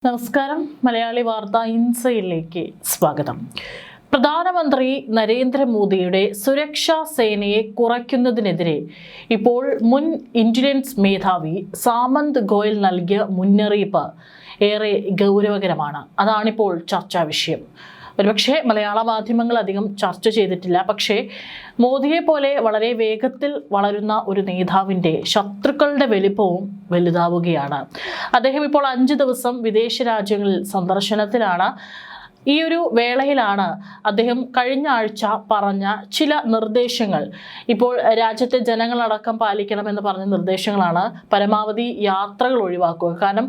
നമസ്കാരം. മലയാളി വാർത്ത ഇൻസൈഡിലേക്ക് സ്വാഗതം. പ്രധാനമന്ത്രി നരേന്ദ്രമോദിയുടെ സുരക്ഷാ സേനയെ കുറയ്ക്കുന്നതിനെതിരെ ഇപ്പോൾ മുൻ ഇന്റലിജൻസ് മേധാവി സാമന്ത് ഗോയൽ നൽകിയ മുന്നറിയിപ്പ് ഏറെ ഗൗരവകരമാണ്. അതാണിപ്പോൾ ചർച്ചാ വിഷയം. ഒരുപക്ഷെ മലയാള മാധ്യമങ്ങൾ അധികം ചർച്ച ചെയ്തിട്ടില്ല. പക്ഷേ മോദിയെ പോലെ വളരെ വേഗത്തിൽ വളരുന്ന ഒരു നേതാവിൻ്റെ ശത്രുക്കളുടെ വലിപ്പവും വലുതാവുകയാണ്. അദ്ദേഹം ഇപ്പോൾ 5 ദിവസം വിദേശ രാജ്യങ്ങളിൽ സന്ദർശനത്തിലാണ്. ഈ ഒരു വേളയിലാണ് അദ്ദേഹം കഴിഞ്ഞ ആഴ്ച പറഞ്ഞ ചില നിർദ്ദേശങ്ങൾ, ഇപ്പോൾ രാജ്യത്തെ ജനങ്ങളടക്കം പാലിക്കണമെന്ന് പറഞ്ഞ നിർദ്ദേശങ്ങളാണ് പരമാവധി യാത്രകൾ ഒഴിവാക്കുക. കാരണം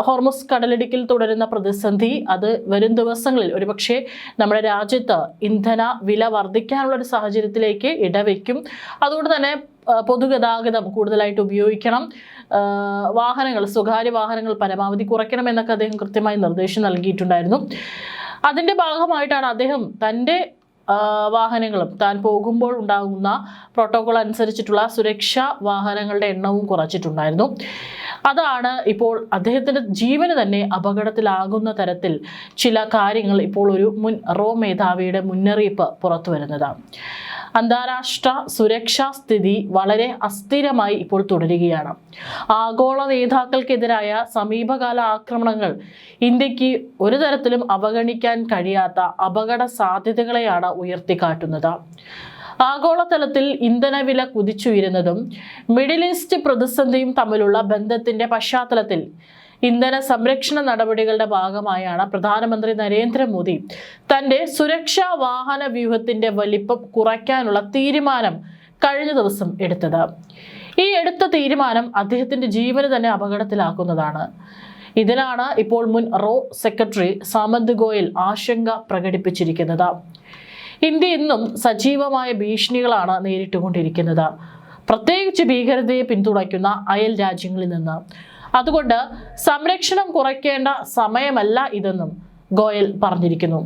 ഹോർമുസ് കടലിടുക്കിൽ തുടരുന്ന പ്രതിസന്ധി അത് വരും ദിവസങ്ങളിൽ ഒരുപക്ഷെ നമ്മുടെ രാജ്യത്ത് ഇന്ധന വില വർദ്ധിക്കാനുള്ളൊരു സാഹചര്യത്തിലേക്ക് ഇടവയ്ക്കും. അതുകൊണ്ട് തന്നെ പൊതുഗതാഗതം കൂടുതലായിട്ട് ഉപയോഗിക്കണം, വാഹനങ്ങൾ, സ്വകാര്യ വാഹനങ്ങൾ പരമാവധി കുറയ്ക്കണം എന്നൊക്കെ അദ്ദേഹം കൃത്യമായി നിർദ്ദേശം നൽകിയിട്ടുണ്ടായിരുന്നു. അതിൻ്റെ ഭാഗമായിട്ടാണ് അദ്ദേഹം തൻ്റെ വാഹനങ്ങളും താൻ പോകുമ്പോൾ ഉണ്ടാകുന്ന പ്രോട്ടോകോൾ അനുസരിച്ചിട്ടുള്ള സുരക്ഷാ വാഹനങ്ങളുടെ എണ്ണവും കുറച്ചിട്ടുണ്ടായിരുന്നു. അതാണ് ഇപ്പോൾ അദ്ദേഹത്തിൻ്റെ ജീവന് തന്നെ അപകടത്തിലാകുന്ന തരത്തിൽ ചില കാര്യങ്ങൾ ഇപ്പോൾ ഒരു മുൻ റോ മേധാവിയുടെ മുന്നറിയിപ്പ് പുറത്തു വരുന്നത്. അന്താരാഷ്ട്ര സുരക്ഷാ സ്ഥിതി വളരെ അസ്ഥിരമായി ഇപ്പോൾ തുടരുകയാണ്. ആഗോള നേതാക്കൾക്കെതിരായ സമീപകാല ആക്രമണങ്ങൾ ഇന്ത്യക്ക് ഒരു തരത്തിലും അവഗണിക്കാൻ കഴിയാത്ത അപകട സാധ്യതകളെയാണ് ഉയർത്തിക്കാട്ടുന്നത്. ആഗോളതലത്തിൽ ഇന്ധനവില കുതിച്ചുയരുന്നതും മിഡിൽ ഈസ്റ്റ് പ്രതിസന്ധിയും തമ്മിലുള്ള ബന്ധത്തിന്റെ പശ്ചാത്തലത്തിൽ ഇന്ധന സംരക്ഷണ നടപടികളുടെ ഭാഗമായാണ് പ്രധാനമന്ത്രി നരേന്ദ്രമോദി തന്റെ സുരക്ഷാ വാഹന വ്യൂഹത്തിന്റെ വലിപ്പം കുറയ്ക്കാനുള്ള തീരുമാനം കഴിഞ്ഞ ദിവസം എടുത്തത്. ഈ എടുത്ത തീരുമാനം അദ്ദേഹത്തിന്റെ ജീവന് തന്നെ അപകടത്തിലാക്കുന്നതാണ്. ഇതിലാണ് ഇപ്പോൾ മുൻ റോ സെക്രട്ടറി സാമന്ത് ഗോയൽ ആശങ്ക പ്രകടിപ്പിച്ചിരിക്കുന്നത്. ഇന്ത്യ ഇന്നും സജീവമായ ഭീഷണികളാണ് നേരിട്ടുകൊണ്ടിരിക്കുന്നത്, പ്രത്യേകിച്ച് ഭീകരതയെ പിന്തുണയ്ക്കുന്ന അയൽ രാജ്യങ്ങളിൽ നിന്ന്. അതുകൊണ്ട് സംരക്ഷണം കുറയ്ക്കേണ്ട സമയമല്ല ഇതെന്നും ഗോയൽ പറഞ്ഞിരിക്കുന്നു.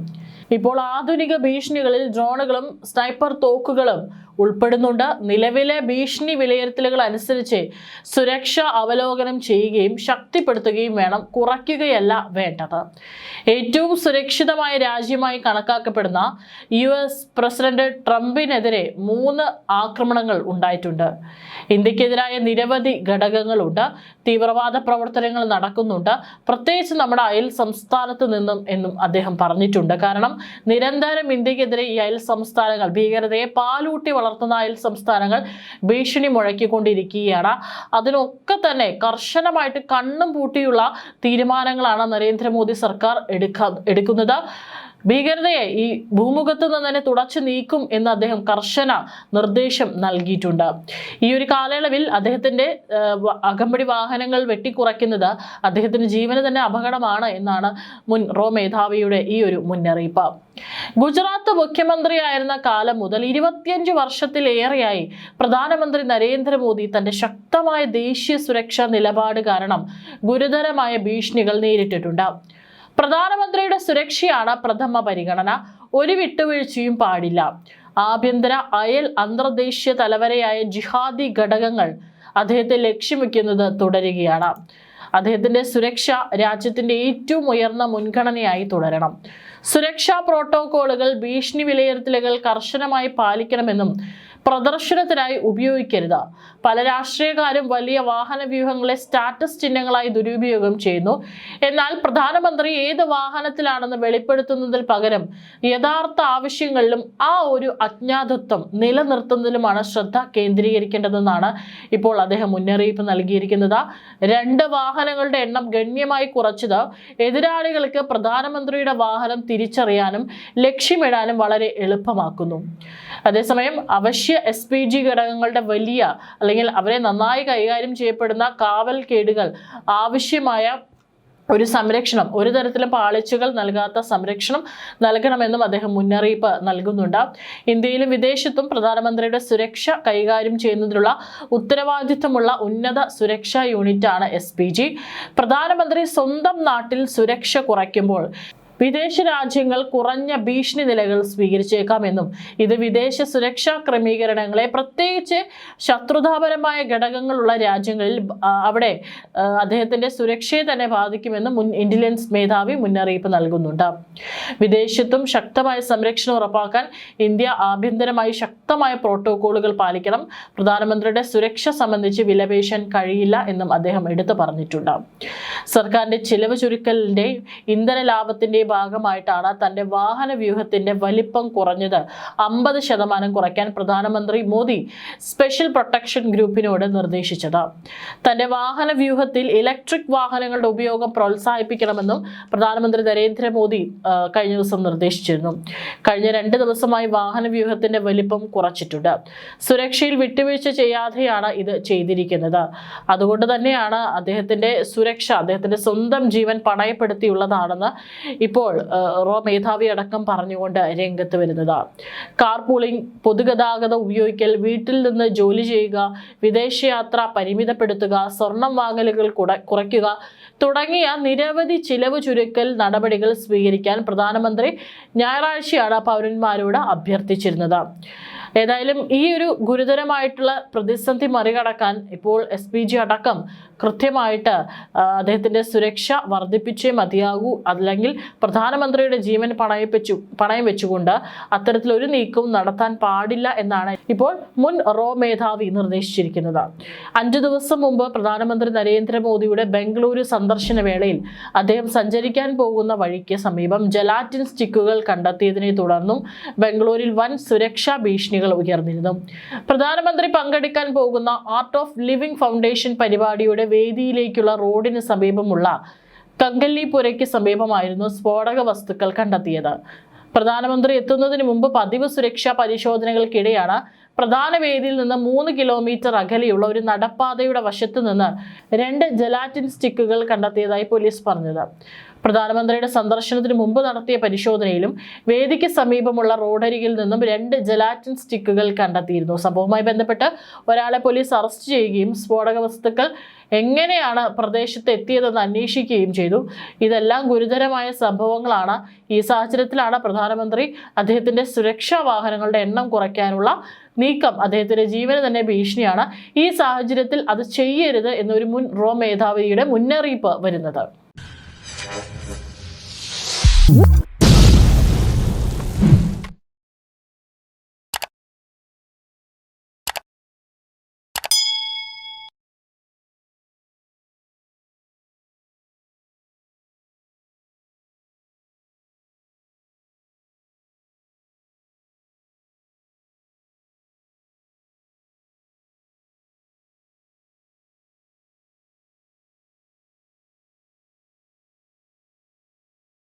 ഇപ്പോൾ ആധുനിക ഭീഷണികളിൽ ഡ്രോണുകളും സ്നൈപ്പർ തോക്കുകളും ഉൾപ്പെടുന്നുണ്ട്. നിലവിലെ ഭീഷണി വിലയിരുത്തലുകൾ അനുസരിച്ച് സുരക്ഷ അവലോകനം ചെയ്യുകയും ശക്തിപ്പെടുത്തുകയും വേണം, കുറയ്ക്കുകയല്ല വേണ്ടത്. ഏറ്റവും സുരക്ഷിതമായ രാജ്യമായി കണക്കാക്കപ്പെടുന്ന US പ്രസിഡന്റ് ട്രംപിനെതിരെ 3 ആക്രമണങ്ങൾ ഉണ്ടായിട്ടുണ്ട്. ഇന്ത്യക്കെതിരായ നിരവധി ഘടകങ്ങളുണ്ട്, തീവ്രവാദ പ്രവർത്തനങ്ങൾ നടക്കുന്നുണ്ട്, പ്രത്യേകിച്ച് നമ്മുടെ അയൽ സംസ്ഥാനത്ത് നിന്നും എന്നും അദ്ദേഹം പറഞ്ഞിട്ടുണ്ട്. കാരണം നിരന്തരം ഇന്ത്യക്കെതിരെ ഈ അയൽ സംസ്ഥാനങ്ങൾ, ഭീകരതയെ പാലൂട്ടി വളർത്തുന്ന അയൽ സംസ്ഥാനങ്ങൾ ഭീഷണി മുഴക്കിക്കൊണ്ടിരിക്കുകയാണ്. അതിനൊക്കെ തന്നെ കർശനമായിട്ട് കണ്ണും പൂട്ടിയുള്ള തീരുമാനങ്ങളാണ് നരേന്ദ്രമോദി സർക്കാർ എടുക്കുന്നത്. ഭീകരതയെ ഈ ഭൂമുഖത്ത് നിന്ന് തന്നെ തുടച്ചു നീക്കും എന്ന് അദ്ദേഹം കർശന നിർദ്ദേശം നൽകിയിട്ടുണ്ട്. ഈ ഒരു കാലയളവിൽ അദ്ദേഹത്തിന്റെ അകമ്പടി വാഹനങ്ങൾ വെട്ടിക്കുറയ്ക്കുന്നത് അദ്ദേഹത്തിന്റെ ജീവന് തന്നെ അപകടമാണ് എന്നാണ് മുൻ റോ മേധാവിയുടെ ഈ ഒരു മുന്നറിയിപ്പ്. ഗുജറാത്ത് മുഖ്യമന്ത്രിയായിരുന്ന കാലം മുതൽ 25 വർഷത്തിലേറെയായി പ്രധാനമന്ത്രി നരേന്ദ്രമോദി തന്റെ ശക്തമായ ദേശീയ സുരക്ഷാ നിലപാട് കാരണം ഗുരുതരമായ ഭീഷണികൾ നേരിട്ടിട്ടുണ്ട്. പ്രധാനമന്ത്രിയുടെ സുരക്ഷയാണ് പ്രഥമ പരിഗണന. ഒരു വിട്ടുവീഴ്ചയും പാടില്ല. ആഭ്യന്തര, അയൽ, അന്തർദേശീയ തലവരെയായ ജിഹാദി ഘടകങ്ങൾ അദ്ദേഹത്തെ ലക്ഷ്യം വെക്കുന്നത് തുടരുകയാണ്. അദ്ദേഹത്തിന്റെ സുരക്ഷ രാജ്യത്തിന്റെ ഏറ്റവും ഉയർന്ന മുൻഗണനയായി തുടരണം. സുരക്ഷാ പ്രോട്ടോകോളുകൾ, ഭീഷണി വിലയിരുത്തലുകൾ കർശനമായി പാലിക്കണമെന്നും പ്രദർശനത്തിനായി ഉപയോഗിക്കരുത്. പല രാഷ്ട്രീയക്കാരും വലിയ വാഹന വ്യൂഹങ്ങളെ സ്റ്റാറ്റസ് ചിഹ്നങ്ങളായി ദുരുപയോഗം ചെയ്യുന്നു. എന്നാൽ പ്രധാനമന്ത്രി ഏത് വാഹനത്തിലാണെന്ന് വെളിപ്പെടുത്തുന്നതിൽ പകരം യഥാർത്ഥ ആവശ്യങ്ങളിലും ആ ഒരു അജ്ഞാതത്വം നിലനിർത്തുന്നതിലുമാണ് ശ്രദ്ധ കേന്ദ്രീകരിക്കേണ്ടതെന്നാണ് ഇപ്പോൾ അദ്ദേഹം മുന്നറിയിപ്പ് നൽകിയിരിക്കുന്നത്. 2 വാഹനങ്ങളുടെ എണ്ണം ഗണ്യമായി കുറച്ചത് എതിരാളികൾക്ക് പ്രധാനമന്ത്രിയുടെ വാഹനം തിരിച്ചറിയാനും ലക്ഷ്യമിടാനും വളരെ എളുപ്പമാക്കുന്നു. അതേസമയം അവശ്യ SPG ഘടകങ്ങളുടെ വലിയ, അല്ലെങ്കിൽ അവരെ നന്നായി കൈകാര്യം ചെയ്യപ്പെടുന്ന കാവൽ കേടുകൾ ആവശ്യമായ ഒരു സംരക്ഷണം, ഒരു തരത്തിലും പാളിച്ചകൾ നൽകാത്ത സംരക്ഷണം നൽകണമെന്നും അദ്ദേഹം മുന്നറിയിപ്പ് നൽകുന്നുണ്ട്. ഇന്ത്യയിലും വിദേശത്തും പ്രധാനമന്ത്രിയുടെ സുരക്ഷ കൈകാര്യം ചെയ്യുന്നതിനുള്ള ഉത്തരവാദിത്തമുള്ള ഉന്നത സുരക്ഷാ യൂണിറ്റാണ് SPG. പ്രധാനമന്ത്രി സ്വന്തം നാട്ടിൽ സുരക്ഷ കുറയ്ക്കുമ്പോൾ വിദേശ രാജ്യങ്ങൾ കുറഞ്ഞ ഭീഷണി നിലകൾ സ്വീകരിച്ചേക്കാമെന്നും ഇത് വിദേശ സുരക്ഷാ ക്രമീകരണങ്ങളെ, പ്രത്യേകിച്ച് ശത്രുതാപരമായ ഘടകങ്ങളുള്ള രാജ്യങ്ങളിൽ അവിടെ അദ്ദേഹത്തിന്റെ സുരക്ഷയെ തന്നെ ബാധിക്കുമെന്നും മുൻ ഇന്റലിജൻസ് മേധാവി മുന്നറിയിപ്പ് നൽകുന്നുണ്ട്. വിദേശത്തും ശക്തമായ സംരക്ഷണം ഉറപ്പാക്കാൻ ഇന്ത്യ ആഭ്യന്തരമായി ശക്തമായ പ്രോട്ടോകോളുകൾ പാലിക്കണം. പ്രധാനമന്ത്രിയുടെ സുരക്ഷ സംബന്ധിച്ച് വിലപേശാൻ കഴിയില്ല എന്നും അദ്ദേഹം എടുത്തു പറഞ്ഞിട്ടുണ്ട്. സർക്കാരിന്റെ ചിലവ് ചുരുക്കലിന്റെ ഇന്ധന ലാഭത്തിന്റെ ഭാഗമായിട്ടാണ് തന്റെ വാഹന വ്യൂഹത്തിന്റെ വലിപ്പം കുറഞ്ഞത് 50% കുറയ്ക്കാൻ പ്രധാനമന്ത്രി മോദി സ്പെഷ്യൽ പ്രൊട്ടക്ഷൻ ഗ്രൂപ്പിനോട് നിർദ്ദേശിച്ചത്. തന്റെ വാഹന വ്യൂഹത്തിൽ ഇലക്ട്രിക് വാഹനങ്ങളുടെ ഉപയോഗം പ്രോത്സാഹിപ്പിക്കണമെന്നും പ്രധാനമന്ത്രി നരേന്ദ്രമോദി കഴിഞ്ഞ ദിവസം നിർദ്ദേശിച്ചിരുന്നു. കഴിഞ്ഞ 2 ദിവസമായി വാഹന വ്യൂഹത്തിന്റെ വലിപ്പം കുറച്ചിട്ടുണ്ട്. സുരക്ഷയിൽ വിട്ടുവീഴ്ച ചെയ്യാതെയാണ് ഇത് ചെയ്തിരിക്കുന്നത്. അതുകൊണ്ട് തന്നെയാണ് അദ്ദേഹത്തിന്റെ സുരക്ഷ, അദ്ദേഹത്തിന്റെ സ്വന്തം ജീവൻ പണയപ്പെടുത്തിയുള്ളതാണെന്ന് ഇപ്പോൾ റോ മേധാവി അടക്കം പറഞ്ഞുകൊണ്ട് രംഗത്ത് വരുന്നത്. കാർ പൂളിംഗ്, പൊതുഗതാഗതം ഉപയോഗിക്കൽ, വീട്ടിൽ നിന്ന് ജോലി ചെയ്യുക, വിദേശയാത്ര പരിമിതപ്പെടുത്തുക, സ്വർണം വാങ്ങലുകൾ കുറയ്ക്കുക തുടങ്ങിയ നിരവധി ചിലവ് ചുരുക്കൽ നടപടികൾ സ്വീകരിക്കാൻ പ്രധാനമന്ത്രി ഞായറാഴ്ചയാണ് പൗരന്മാരോട് അഭ്യർത്ഥിച്ചിരുന്നത്. ഏതായാലും ഈ ഒരു ഗുരുതരമായിട്ടുള്ള പ്രതിസന്ധി മറികടക്കാൻ ഇപ്പോൾ SPG അടക്കം കൃത്യമായിട്ട് അദ്ദേഹത്തിന്റെ സുരക്ഷ വർദ്ധിപ്പിച്ചേ മതിയാകൂ, അല്ലെങ്കിൽ പ്രധാനമന്ത്രിയുടെ ജീവൻ പണയം വെച്ചുകൊണ്ട് അത്തരത്തിലൊരു നീക്കവും നടത്താൻ പാടില്ല എന്നാണ് ഇപ്പോൾ മുൻ റോ മേധാവി നിർദ്ദേശിച്ചിരിക്കുന്നത്. 5 ദിവസം മുമ്പ് പ്രധാനമന്ത്രി നരേന്ദ്രമോദിയുടെ ബംഗളൂരു സന്ദർശന വേളയിൽ അദ്ദേഹം സഞ്ചരിക്കാൻ പോകുന്ന വഴിക്ക് സമീപം ജലാറ്റിൻ സ്റ്റിക്കുകൾ കണ്ടെത്തിയതിനെ തുടർന്നും ബംഗളൂരിൽ വൻ സുരക്ഷാ ഭീഷണികൾ ഉയർന്നിരുന്നു. പ്രധാനമന്ത്രി പങ്കെടുക്കാൻ പോകുന്ന ആർട്ട് ഓഫ് ലിവിംഗ് ഫൗണ്ടേഷൻ പരിപാടിയുടെ വേദിയിലേക്കുള്ള റോഡിന് സമീപമുള്ള കങ്കല്ലിപുരയ്ക്ക് സമീപമായിരുന്നു സ്ഫോടക വസ്തുക്കൾ കണ്ടെത്തിയത്. പ്രധാനമന്ത്രി എത്തുന്നതിന് മുമ്പ് പതിവ് സുരക്ഷാ പരിശോധനകൾക്കിടെയാണ് പ്രധാന വേദിയിൽ നിന്ന് 3 കിലോമീറ്റർ അകലെയുള്ള ഒരു നടപ്പാതയുടെ വശത്ത് നിന്ന് 2 ജലാറ്റിൻ സ്റ്റിക്കുകൾ കണ്ടെത്തിയതായി പോലീസ് പറഞ്ഞത്. പ്രധാനമന്ത്രിയുടെ സന്ദർശനത്തിന് മുമ്പ് നടത്തിയ പരിശോധനയിലും വേദിക്ക് സമീപമുള്ള റോഡരികിൽ നിന്നും 2 ജലാറ്റിൻ സ്റ്റിക്കുകൾ കണ്ടെത്തിയിരുന്നു. സംഭവവുമായി ബന്ധപ്പെട്ട് ഒരാളെ പോലീസ് അറസ്റ്റ് ചെയ്യുകയും സ്ഫോടക വസ്തുക്കൾ എങ്ങനെയാണ് പ്രദേശത്ത് എത്തിയതെന്ന് അന്വേഷിക്കുകയും ചെയ്തു. ഇതെല്ലാം ഗുരുതരമായ സംഭവങ്ങളാണ്. ഈ സാഹചര്യത്തിലാണ് പ്രധാനമന്ത്രി അദ്ദേഹത്തിന്റെ സുരക്ഷാ വാഹനങ്ങളുടെ എണ്ണം കുറയ്ക്കാനുള്ള നീക്കം അദ്ദേഹത്തിന്റെ ജീവന് തന്നെ ഭീഷണിയാണ്. ഈ സാഹചര്യത്തിൽ അത് ചെയ്യരുത് എന്നൊരു മുൻ റോ മേധാവിയുടെ മുന്നറിയിപ്പ് വരുന്നത്.